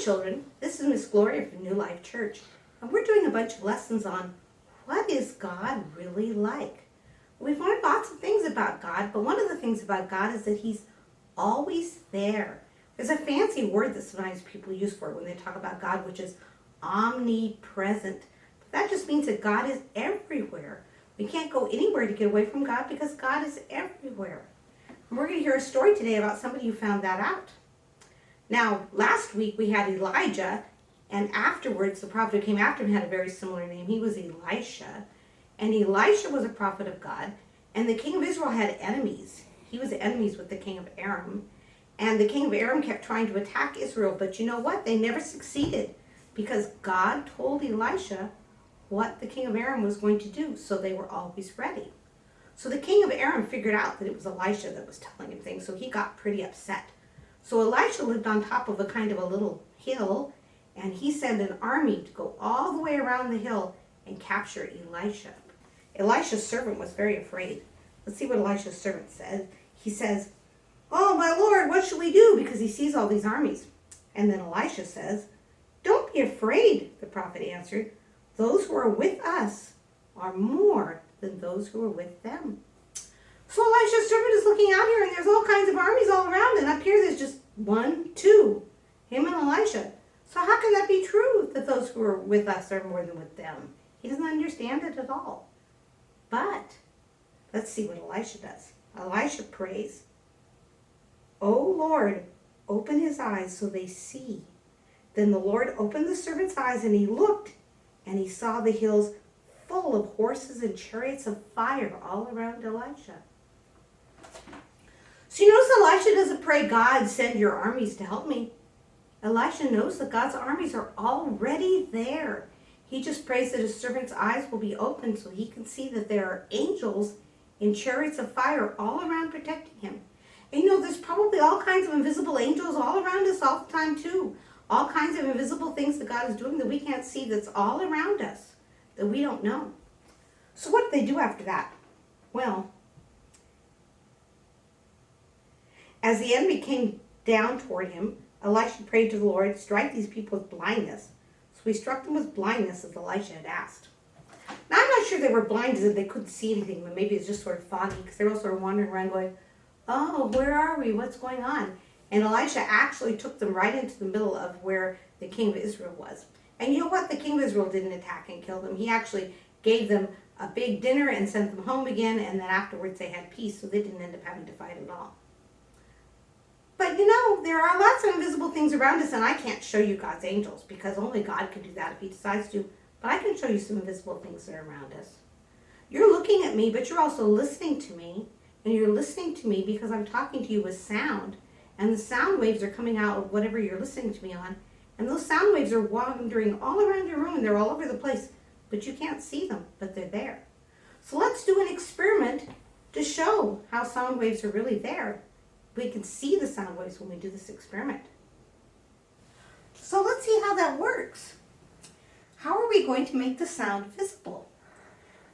children. This is Miss Gloria from New Life Church, and we're doing a bunch of lessons on what is God really like. We've learned lots of things about God, but one of the things about God is that He's always there. There's a fancy word that sometimes people use for it when they talk about God, which is omnipresent. But that just means that God is everywhere. We can't go anywhere to get away from God because God is everywhere. And we're going to hear a story today about somebody who found that out. Now, last week we had Elijah, and afterwards the prophet who came after him had a very similar name. He was Elisha, and Elisha was a prophet of God, and the king of Israel had enemies. He was enemies with the king of Aram, and the king of Aram kept trying to attack Israel, but you know what? They never succeeded because God told Elisha what the king of Aram was going to do, so they were always ready. So the king of Aram figured out that it was Elisha that was telling him things, so he got pretty upset. So Elisha lived on top of a kind of a little hill, and he sent an army to go all the way around the hill and capture Elisha. Elisha's servant was very afraid. Let's see what Elisha's servant said. He says, "Oh, my Lord, what shall we do?" Because he sees all these armies. And then Elisha says, "Don't be afraid," the prophet answered. "Those who are with us are more than those who are with them." So Elisha's servant is looking out here, and there's all kinds of armies all around, and up here there's just 1, 2, him and Elisha. So how can that be true, that those who are with us are more than with them? He doesn't understand it at all. But let's see what Elisha does. Elisha prays, "O Lord, open his eyes so they see." Then the Lord opened the servant's eyes, and he looked, and he saw the hills full of horses and chariots of fire all around Elisha. So you notice Elisha doesn't pray, "God, send your armies to help me." Elisha knows that God's armies are already there. He just prays that his servant's eyes will be open so he can see that there are angels in chariots of fire all around protecting him. And you know, there's probably all kinds of invisible angels all around us all the time too. All kinds of invisible things that God is doing that we can't see, that's all around us, that we don't know. So what did they do after that? Well, as the enemy came down toward him, Elisha prayed to the Lord, "Strike these people with blindness." So he struck them with blindness as Elisha had asked. Now I'm not sure they were blind as if they couldn't see anything, but maybe it's just sort of foggy because they were all sort of wandering around going, "Oh, where are we? What's going on?" And Elisha actually took them right into the middle of where the king of Israel was. And you know what? The king of Israel didn't attack and kill them. He actually gave them a big dinner and sent them home again, and then afterwards they had peace, so they didn't end up having to fight at all. But you know, there are lots of invisible things around us, and I can't show you God's angels because only God can do that if he decides to. But I can show you some invisible things that are around us. You're looking at me, but you're also listening to me. And you're listening to me because I'm talking to you with sound. And the sound waves are coming out of whatever you're listening to me on. And those sound waves are wandering all around your room, and they're all over the place. But you can't see them, but they're there. So let's do an experiment to show how sound waves are really there. We can see the sound waves when we do this experiment. So let's see how that works. How are we going to make the sound visible?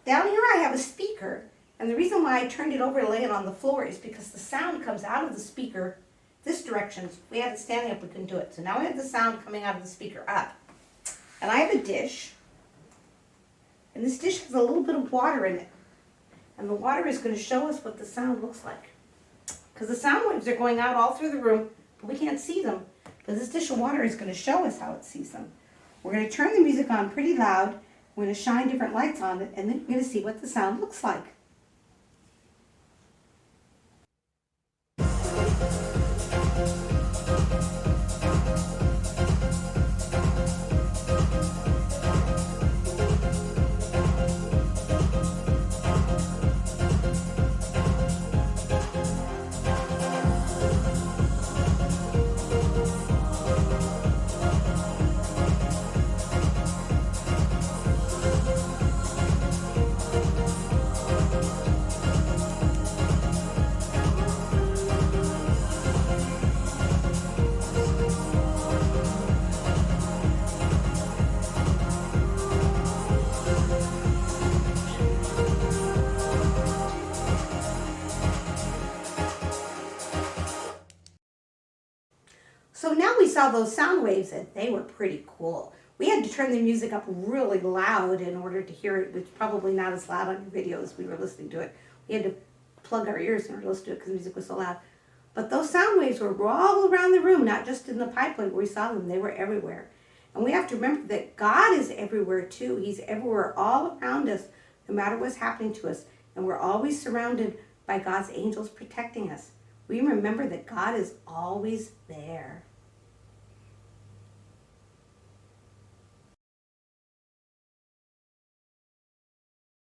Down here I have a speaker, and the reason why I turned it over to lay it on the floor is because the sound comes out of the speaker this direction. If we had it standing up, we couldn't do it. So now we have the sound coming out of the speaker up. And I have a dish, and this dish has a little bit of water in it. And the water is going to show us what the sound looks like. Because the sound waves are going out all through the room, but we can't see them. But this dish of water is going to show us how it sees them. We're going to turn the music on pretty loud. We're going to shine different lights on it, and then we're going to see what the sound looks like. So now we saw those sound waves and they were pretty cool. We had to turn the music up really loud in order to hear it. It's probably not as loud on your video as we were listening to it. We had to plug our ears in order to listen to it because the music was so loud. But those sound waves were all around the room, not just in the pipeline where we saw them. They were everywhere. And we have to remember that God is everywhere too. He's everywhere all around us, no matter what's happening to us. And we're always surrounded by God's angels protecting us. We remember that God is always there.